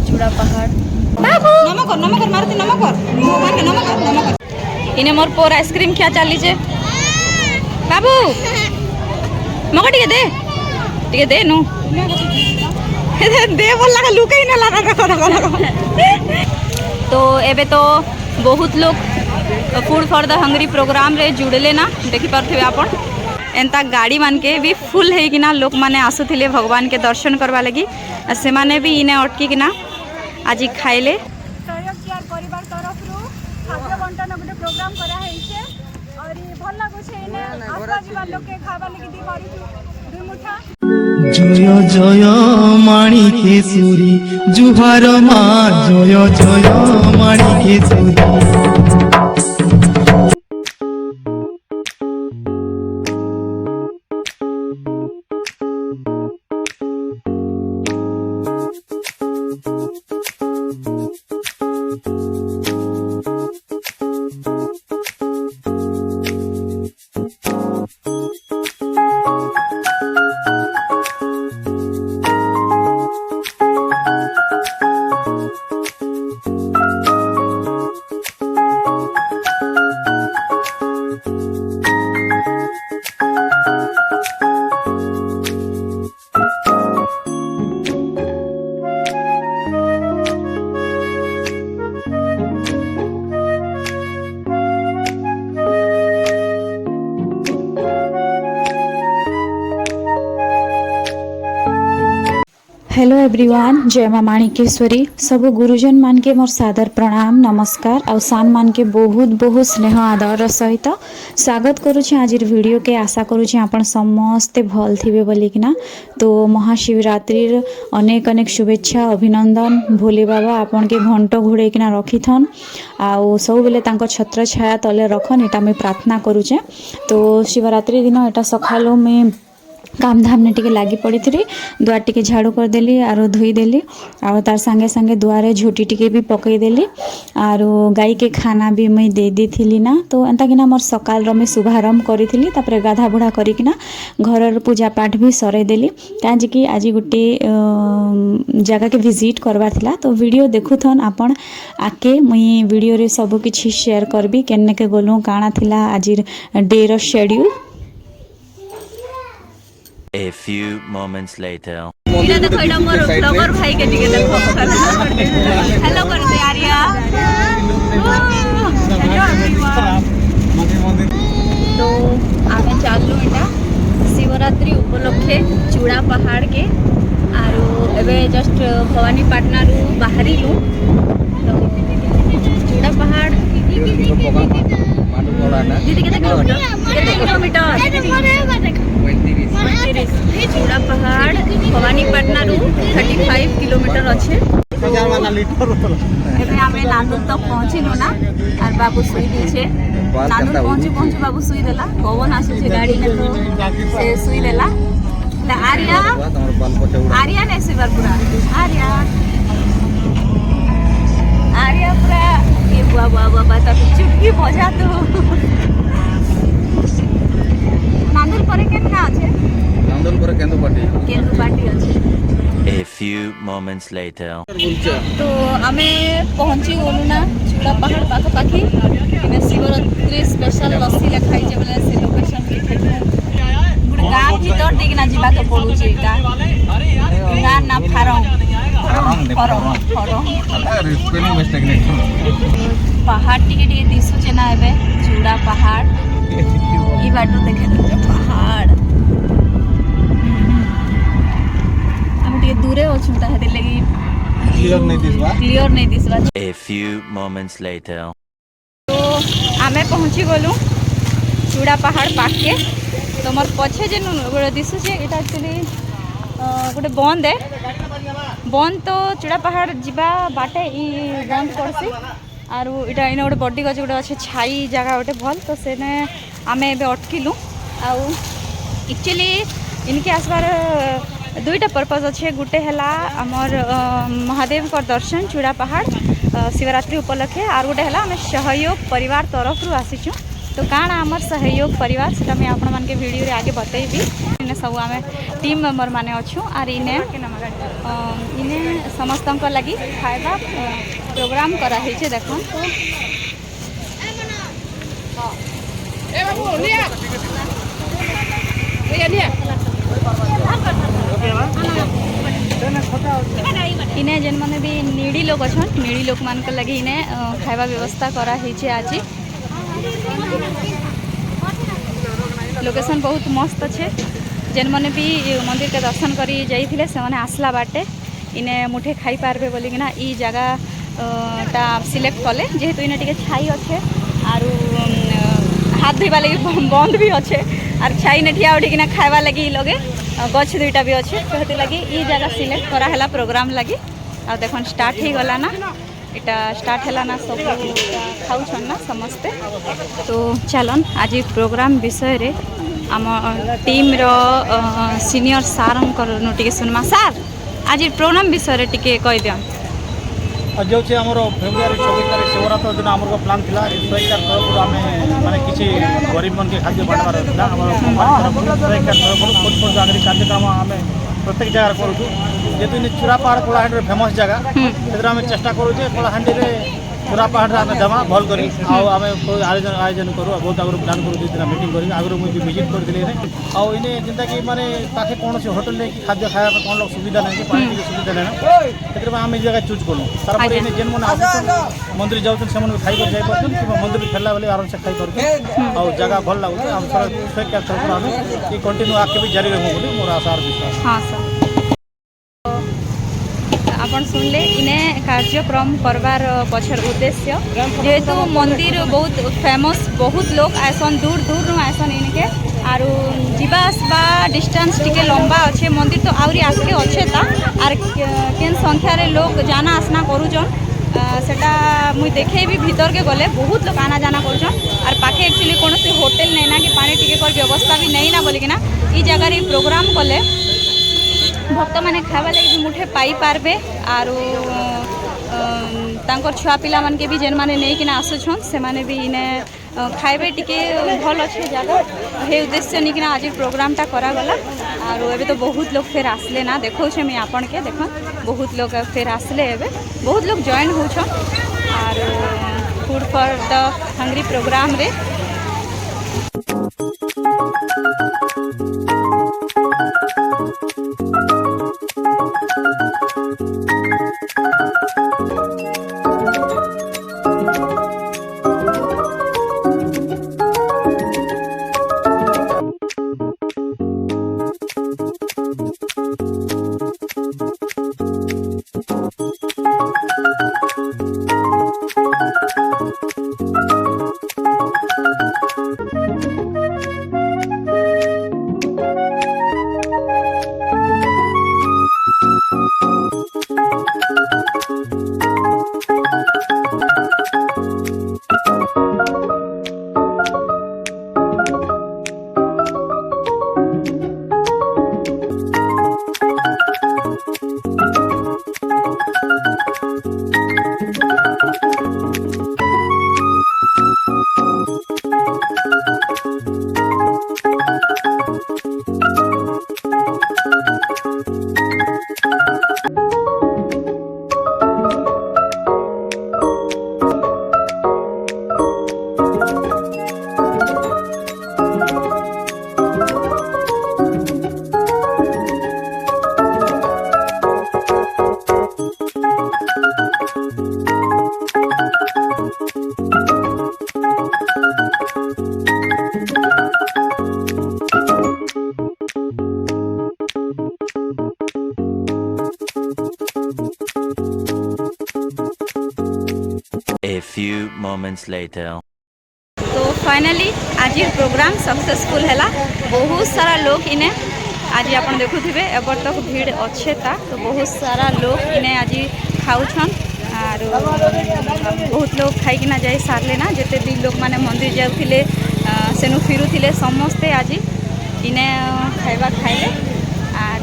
चूड़ा पहाड़ नमक मारुति नमक इने मोर पोर आइसक्रीम क्या चली जे बाबू मग टिके दे नु दे बोल लगा लुकाई ना लगा तो एबे तो बहुत लोग food for the hungry programme रे जुड़ले ना देखि पारथिबे आपण एंता गाड़ी मान के भी फुल है कि ना लोक माने आसुथिले भगवान के दर्शन करवा लगी से माने भी इने अटकी कि ना आज खाइले सहयोग केयर परिवार तरफ रु खाद्य बंटन गोटे प्रोग्राम करा हैछे और भल लागो छे इने आसवा जीवा लोग के खावा लगी दी करू दुई मुठा जय जय माणिकेश्वरी जुहार मा जय जय माणिकेश्वरी हेलो एवरीवन जय माँ माणिकेश्वरी सब गुरुजन मान के मोर सादर प्रणाम नमस्कार और सान मान के बहुत बहुत स्नेह आदर सहित स्वागत करुचे आज वीडियो के आशा करुचे आपण समस्ते भल थिबे बोलिकिना तो महाशिवरात्रि अनेक अनेक शुभेच्छा अभिनंदन भोले बाबा आपन के घंट घोड़ेकिना रखिथन आउ सब बेले तांको छत्र छाया तले रखन एटा मैं प्रार्थना करुचे तो शिवरात्रि दिन एटा सखालो में काम धाम ने टिके लागी पड़ी थी दुआर टिके झाड़ू करदेली आरो धोईदेली आरो तार संगे संगे दुआरे झोटी टिके भी पकईदेली आरो गाई के खाना भी मैं दे दी थी ना तो एंता किना मोर सकाल रो मैं शुभारंभ करी थी तापरे गाधा बुढ़ा करिकिना घर पूजा पाठ भी सरेदेली काज कि आज गोटे जगह के विजिट करवार थिला तो वीडियो देखुथन आपण आके मुई वीडियो रे सब किछि शेयर करबी केने के गोलू काना थिला आज डे रो schedule A few moments later. इना देखो इना मोर ब्लॉगर भाई के टिके देखो हेलो कर दे आर्या तो आमे चालू एटा शिवरात्रि उपलक्षे चूड़ा पहाड़ के आरो एबे जस्ट भवानीपाटना रु बाहरिलु तो चूड़ा पहाड़ दीदी केते किलोमीटर चूड़ा पहाड़ भवानीपाटना रु 35 किलोमीटर अच्छे आमे नांदुल तक पहुँचलु ना और बाबू सुई दीछे नांदुल पहुँचू बाबू सुई देला पवन आसुचे गाड़ी में तो से सुई देला आर्या ने सुईबार पूरा आर्या पूरा ये बुआ बुआ बुआ बाता चुटकी बजा तो नांदुल परे केतना আছে नांदुल परे केंदुपाटी আছে A few moments later. तो आमे पहुंची गलु ना चूड़ा पहाड़ पाखापाखि इने शिवरात्रि स्पेशल लस्सी लिखाई जे बोले से लोकेशन लिखे गुड गांव भीतर टिकना जिबा के पड़ुची एटा गां ना फारम स्पेलिंग मिस्टेक नहीं पहाड़ टिके टिके दिसुचे ना एबे चूड़ा पहाड़ ई बाटो देखे तो पहाड़ हम टिके दूरे अछु ता हेते लगी क्लियर नहीं दिसवा A few moments later. तो आमे पहुंची गलु चूड़ा पहाड़ पाके तो मोर पछे जे गोटे दिसुचे एटा एक्चुअली गोटे बंद है बंद तो चूड़ा पहाड़ जीवा बाटे ई बंद पड़सी आरु इटा इने गोटे बड्डी गछ गोटे अच्छे छाई जगह गोटे भल तो सेने आमे एबे अटकिलु आउ एक्चुअली इनके आसबार दुईटा पर्पज अच्छे गोटे हैला आमर महादेव का दर्शन चूड़ा पहाड़ शिवरात्रि उपलक्षे आर गोटे हैला आमे सहयोग परिवार तरफ रु आसीचु तो काण आमर सहयोग परिवार से मैं आपण मान के वीडियो रे आगे बतैबी इने सब आमे टीम मेंबर माने अछु आर इने इने समस्त लगी खाଇବା प्रोग्राम करा है देख इने जेन मैंने भी नीडी लोग अच्छा नीडी लोक मान लगी इने खाଇବା व्यवस्था करा है आज लोकेशन बहुत मस्त अच्छे जेन मैंने भी मंदिर के दर्शन करी जाइथिले से माने आसला बाटे इने मुठे खाई पारबे बोलिकिना ई जगह ता सिलेक्ट कले जेहेतु इने टिके छाई अच्छे आरु हाथ धोवा लगी बंद भी अच्छे आर छाई ने ठिया उठिकिना खाଇବା लगी लगे गछ दुईटा भी अच्छे कहते लगी ई जगह सिलेक्ट करा हला प्रोग्राम लगी आ देखन स्टार्ट ही गला ना इटा स्टार्ट है ना सब खाऊन ना समस्ते तो चलन आज प्रोग्राम विषय रे आम टीम रो सीनियर सार टे सुनमा सार आज प्रोग्राम विषय रे टिके कहि दियन आज हूँ आमर फेब्रुआरी 26 तारीख शिवरात्र दिन आम प्लां थी सरकार तरफ आम माने किसी गरीब मन के खाद्य बांटवार था सरकार तरफ बहुत जगह कार्यक्रम आम प्रत्येक जगह करूँ जेहतु चूरा पहाड़ कलाहांडी फेमस जगह से आम चेष्टा करुचे कलाहांडी चूरा पहाड़ आम देमा भल कर आम आयोजन करूँ बहुत आगे प्लां करूँ मीटिंग कर आगे मुझे विजिट करी आने जेनता कि माने पाखे कौन से होटेल नहीं खाद्य खाया कौन लोग सुविधा नहीं पानी की सुविधा नहीं से आम जगह चूज करूँ तार जेन मैंने मंदिर जाऊँ से खाई जापर मंदिर फेरला बेले आराम से खाई पार जगह भल लगे आम सरकार तरफ आम कंटिन्यू आगे भी जारी रखू बोली मोर आशा विश्वास। हाँ सर आपण सुनले इने कार्यक्रम करवार पछर उद्देश्य जेहेतु मंदिर बहुत फेमस बहुत लोग आसन दूर दूर आसन इनके आरु जीवासवा डिस्टेंस टिके लंबा अच्छे मंदिर तो आउरी आगे अच्छे ता आर केन संख्या रे लोग जाना आसना करूछन सेटा मुई देखे भी भीतर के गले बहुत लोग आना जाना करूछन आर पाखे एक्चुअली कौन से होटल नहीं ना कि पानी टिके कर व्यवस्था भी नहीं ना बोलिकिना ई जगह रे प्रोग्राम कले भक्त मैंने खावा लगे मुठे पाई पारबे आरु तांकर छुआ पिला मन के भी जेन माने नहीं किना आसुछन से माने भी इने खाइबे टिके भल अच्छे जगह हे उद्देश्य नहीं किना आज प्रोग्राम टा करा गला आरु एबे तो बहुत लोग फिर आसले ना देखो छे मैं आपन के देखन बहुत लोग फिर आसले एबे बहुत लोग जॉइन होछन आरु food for the hungry programme रे A few moments later. तो फाइनली आज प्रोग्राम सक्सेसफुल है बहुत सारा लोग इने आज आप देखुथे एबर तक भीड़ अच्छे था तो बहुत सारा लोग इने आज खाऊन आर बहुत लोग खाईकिना जाई सारे ना जिते भी लोग माने मंदिर जाऊे सेनु फिरुले समस्ते आज इने खाइबा खाइले आर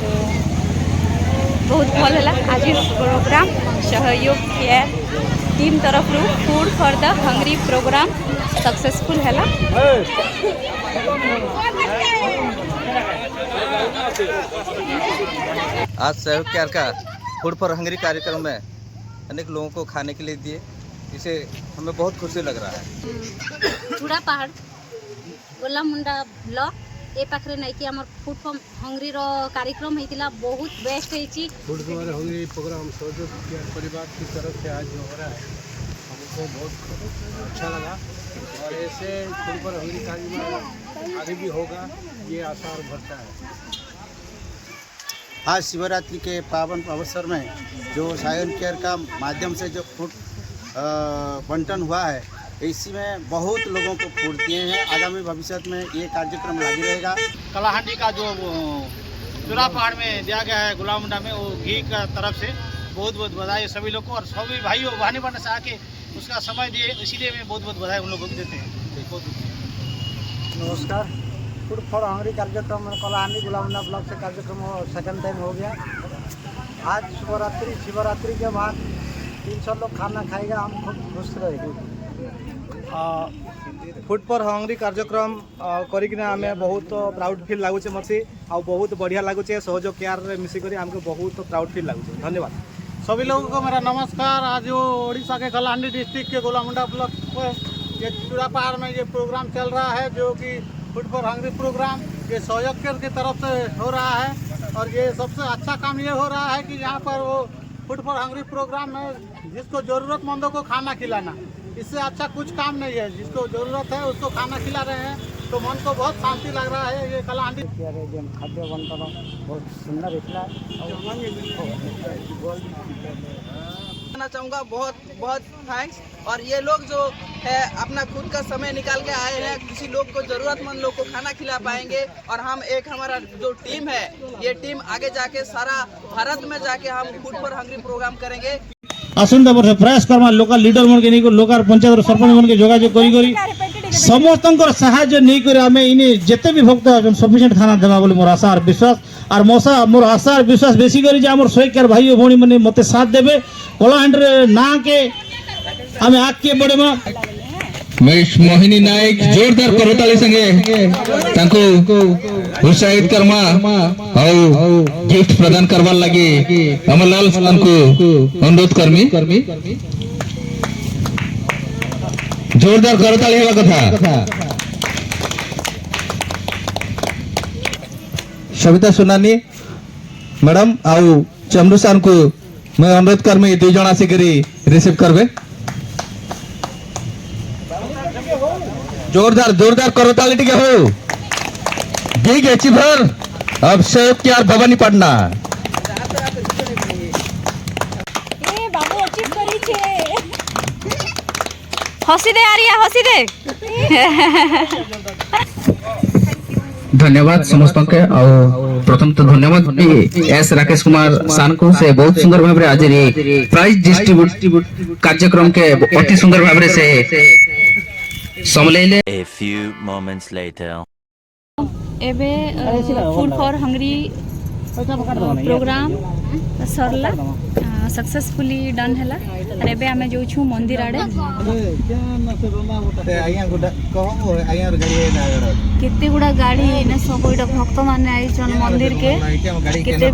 बहुत भल है आज प्रोग्राम सहयोग केयर टीम तरफ food for the hungry programme successful है। आज सहयोग केयर का फूड फॉर हंगरी कार्यक्रम में अनेक लोगों को खाने के लिए दिए, इसे हमें बहुत खुशी लग रहा है। चूड़ा पहाड़ गोलामुंडा ब्लॉक ए पाखरे नहीं कि हमर फूड फॉर हंगरी रो कार्यक्रम हेतिला बहुत बेस्ट हेची। फूड फॉर हंगरी प्रोग्राम सहयोग परिवार की तरफ से आज जो हो रहा है हमको बहुत अच्छा लगा और ऐसे फूड फॉर हंगरी कार्यक्रम आगे भी होगा ये आशा और भरता है। आज शिवरात्रि के पावन अवसर में जो सायन केयर का माध्यम से जो फूड बंटन हुआ है, इसी में बहुत लोगों को फूड दिए हैं। आगामी भविष्य में ये कार्यक्रम जारी रहेगा। कलाहांडी का जो चूड़ा पहाड़ में दिया गया है गुलामुंडा में, वो घी का तरफ से बहुत बहुत बधाई सभी लोग को, और सभी भाइयों बहनी बनने से आके उसका समय दिए, इसीलिए मैं बहुत बहुत बधाई उन लोगों को देते हैं। नमस्कार। फूड फॉर हंगरी कार्यक्रम कलाहांडी गुलामुंडा ब्लॉक से कार्यक्रम सेकंड टाइम हो गया। आज शिवरात्रि के बाद 300 लोग खाना खाएगा, हम खूब खुश रहेंगे। फूड फॉर हंगरी कार्यक्रम करिकिना हमें बहुत प्राउड फील लगुचे, मते आ बहुत बढ़िया लगुचे। सहयोग केयर रे मिसी करी हमको बहुत प्राउड फील लगुचे। धन्यवाद सभी लोगों को मेरा नमस्कार। आज जो ओडिशा के कलाहांडी डिस्ट्रिक्ट के गुलामुंडा ब्लॉक में ये चूड़ा पहाड़ में ये प्रोग्राम चल रहा है, जो कि फूड फॉर हंगरी प्रोग्राम ये सहयोग केयर की तरफ से हो रहा है। और ये सबसे अच्छा काम ये हो रहा है कि यहाँ पर वो फूड फॉर हंगरी प्रोग्राम में जिसको ज़रूरतमंदों को खाना खिलाना, इससे अच्छा कुछ काम नहीं है। जिसको ज़रूरत है उसको खाना खिला रहे हैं, तो मन को बहुत शांति लग रहा है। ये कलाहांडी खाद्य बंटन बहुत सुंदर इतना कहना चाहूँगा, बहुत बहुत थैंक्स। और ये लोग जो है अपना खुद का समय निकाल के आए हैं, किसी लोग को ज़रूरतमंद लोग को खाना खिला पाएंगे। और हम एक हमारा जो टीम है, ये टीम आगे जाके सारा भारत में जाके हम फूड फॉर हंगरी प्रोग्राम करेंगे। आसंता वर्ष प्रयास करमा लोकल लीडर मन के नहीं, लोकल पंचायत सरपंच मन के जोगाजोग करी समस्त साहाय्य नहीं कर आमे इने जेते भी भक्त अछन सफिशिएंट खाना देबा बोली मोर आशा और विश्वास। और मोर आशा और विश्वास बेसी करी जे हमर सहयोग केयर भाई भौणी माने मते साथ देबे। कलाहांडी रे ना के आमे आके बडेमा मोहिनी नायक जोरदार करताली संगे तांको उत्साहित करमा और गिफ्ट प्रदान करवार लगी अमरलाल को अनुरोध करमी। जोरदार करताली हेबा कथा। सविता सोनानी मैडम आउ चमरू सर को मैं अनुरोध करमी, 2 जन आसिकरी रिसीव करबे। जोरदार करताली टिके हो। बिग अचीवर अब सहयोग केयर भवानी पटना। ए बाबू अचीव करी छे। हसी दे आरिया हसी दे। धन्यवाद समस्त के। प्रथम तो धन्यवाद एस राकेश कुमार सान को से बहुत सुंदर भाव आज प्राइज डिस्ट्रीब्यूट कार्यक्रम के अति सुंदर भाव से समलेले। A few moments later. एबे फूड फॉर हंगरी प्रोग्राम सरला सक्सेसफुली डन हैला। और एबे हमें जो छु मंदिर आड़े केते गुडा गाड़ी ने सब इडा भक्त माने आई छन मंदिर के। केते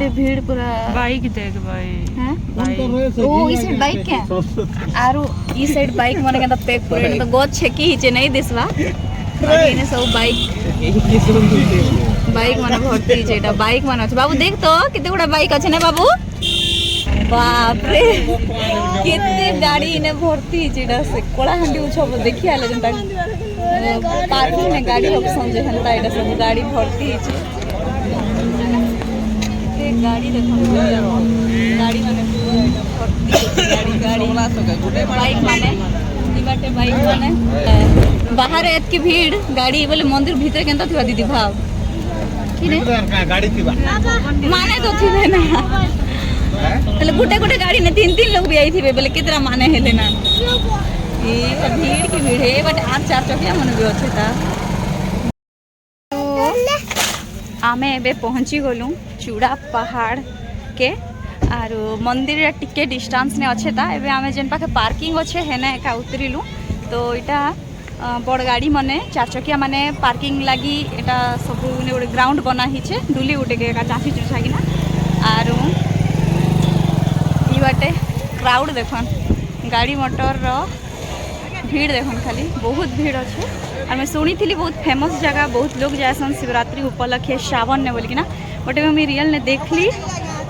भीड़ पूरा बाइक देख भाई हैं। ओ ई साइड बाइक के आरो ई साइड बाइक माने के त पैक पूरे तो गोद छेकी हिचे नहीं दिसवा। इने सब बाइक माने भर्ती छे। एटा बाइक माने छ बाबू देख तो केते गुडा बाइक अछि ने बाबू। बाप रे केते गाड़ी इने भर्ती छे। एटा से कलाहांडी उत्सव देखि आले जनता पार्किंग में गाड़ी ऑप्शन जे हनता एटा सब गाड़ी भर्ती छे। ते गाड़ी देखो गाड़ी माने भर्ती गाड़ी बाइक माने बाटे बाइक माने बाहर एत की भीड़ गाड़ी बोले मंदिर भीतर केनता थिबा दीदी भाव कि ने गाड़ी थिबा माने तो थिबे ना। तले गुटे गुटे गाड़ी ने 3 लोग भी आई थिबे बोले कितना माने हेले ना। ए भीड़ की भीड़ है बट आज 4 चकिया मन भी अछि ता। आमे एबे पहुंची गलु चूड़ा पहाड़ के आरो मंदिर टिके डिस्टेंस ने अच्छे था। एबे आमे जेन पाखे पार्किंग अच्छे है ना एका उतरिलु। तो इटा बड़ गाड़ी माने 4 चकिया माने पार्किंग लगी एटा सब ने गोटे ग्राउंड बना हिचे डुली गोटे के एका चाची चुछा किना आरु बाटे क्राउड देखन गाड़ी मोटर भीड़ देखन खाली बहुत भीड़ अच्छे। और मैं शुणी थी बहुत फेमस जगह बहुत लोग जासन शिवरात्रि उपलक्षे सावन ने बोलिकिना बट मुझे रियल ने देखली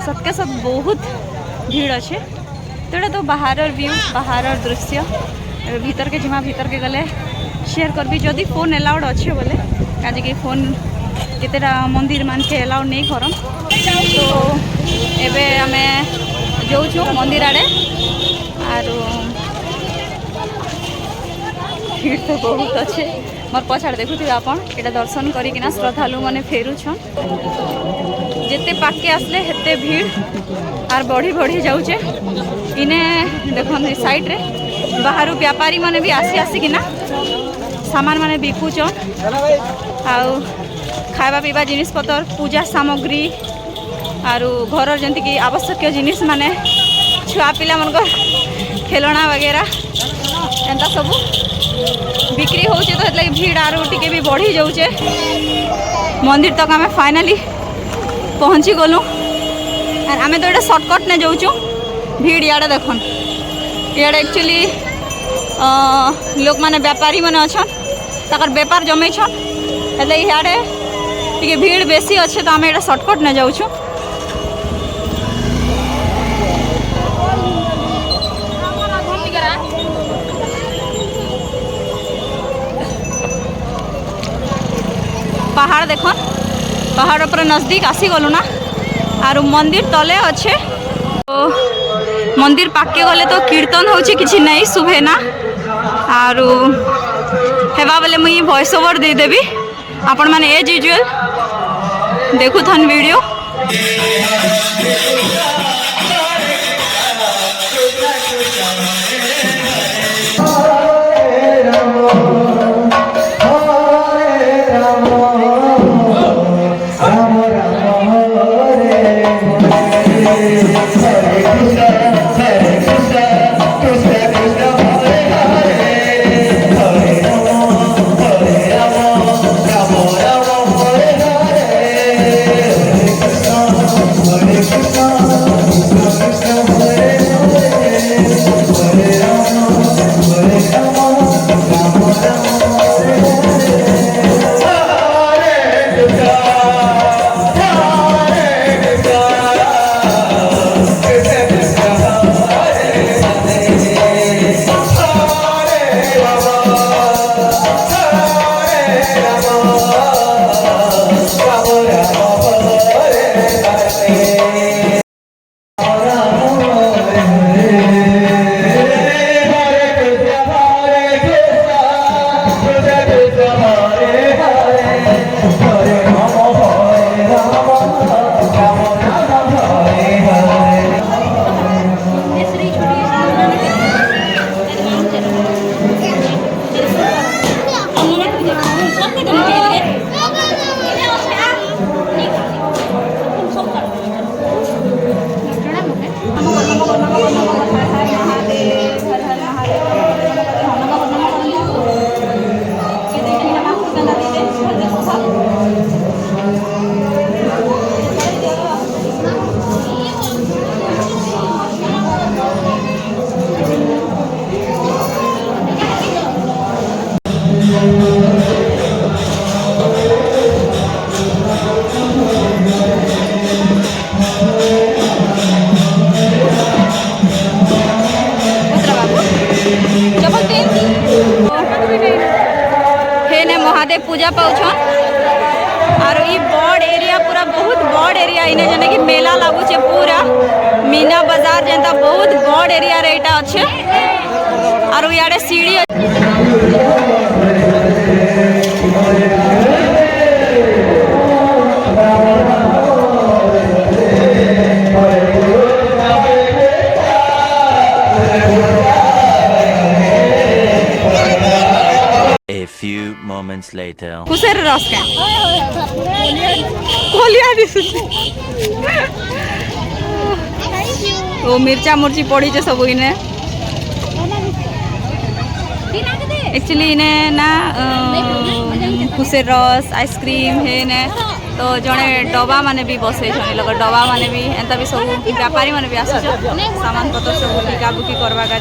सबके सब बहुत भीड़ अच्छे। तो ये तो बाहर व्यू बाहर दृश्य भीतर के जिमा भीतर के गले शेयर करबी जदि फोन अलाउड अच्छे बोले आज कि फोन केतेटा मंदिर मान के अलाउड नहीं करम। तो एबे आमे जाऊँ मंदिर आड़े आर भीड़ तो बहुत अच्छे मोर पछाड़ देखुथे आपन एटा दर्शन करिकिना श्रद्धालु माने फेरुछन जेते पाके आसले हेते भीड़ आर बढ़ी बढ़ी जाऊचे। इने देखन साइड रे बाहर व्यापारी माने भी आसिकिना सामान माने बिकुचन आउ खावा पीवा जिनिस पतर पूजा सामग्री आरु घर जंती कि आवश्यक जिनिस माने छुआ पिला मन खेलना वगैरह एंता सब बिक्री होचे। तो मतलब भीड़ आरु टिके भी बढ़ी जाऊचे। मंदिर तक आमे फाइनली पहुँची गलु और आमे तो ये सर्टकट ने जाऊँ भीड़ याडे देखन इे एक्चुअली लोक माने व्यापारी माने अच्छा तकर बेपार जमे छन इे टिके भीड़ बेसी अच्छे। तो आमे सर्टकट ने जाऊँ पहाड़ देखन पहाड़ पर नजदीक आसी गलु ना आरु मंदिर तले अच्छे। तो मंदिर पाके गले तो कीर्तन होची किछि नहीं शुभे ना आरु हेबा बेले मुई वॉइस ओवर दे देबी आपण माने एज यूजुअल देखु थन वीडियो। महादेव पूजा पाउछन और ये बड़ एरिया पूरा बहुत बड़ एरिया इने जने कि मेला लागुचे पूरा मीना बाजार जेंता बहुत बड़ एरिया रे एटा अच्छे और याडे सीढ़ी A few moments later. कुसेर रस के कोलिया दिसुची ओ मिर्चा मुर्ची पड़ी जे सब इने एक्चुअली इने ना कुसेर रस आइसक्रीम है ने तो जड़े डबा माने भी बसई लोग डबा माने भी एंता भी सब व्यापारी माने भी आस सामान पत्र सब बिका बुकी करवा का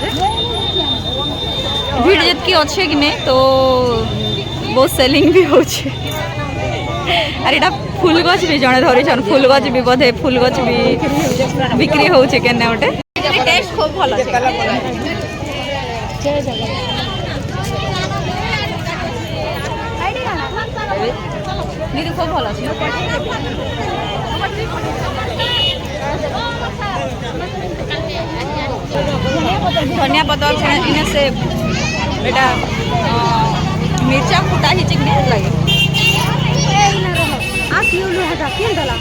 भीड़ जितकी अच्छे कि नहीं तो बहुत सेलिंग भी होचे अरे एटा फूल गछ भी जड़े धरी फूल गछ भी बोधे फूल गछ भी बिक्री होचे केने गोटे टेस्ट खूब भल दीदी खूब भल धनिया पतर इने से बेटा मिर्चा फुटा ही चिकने लगे आ क्यों लो हटा क्यों दला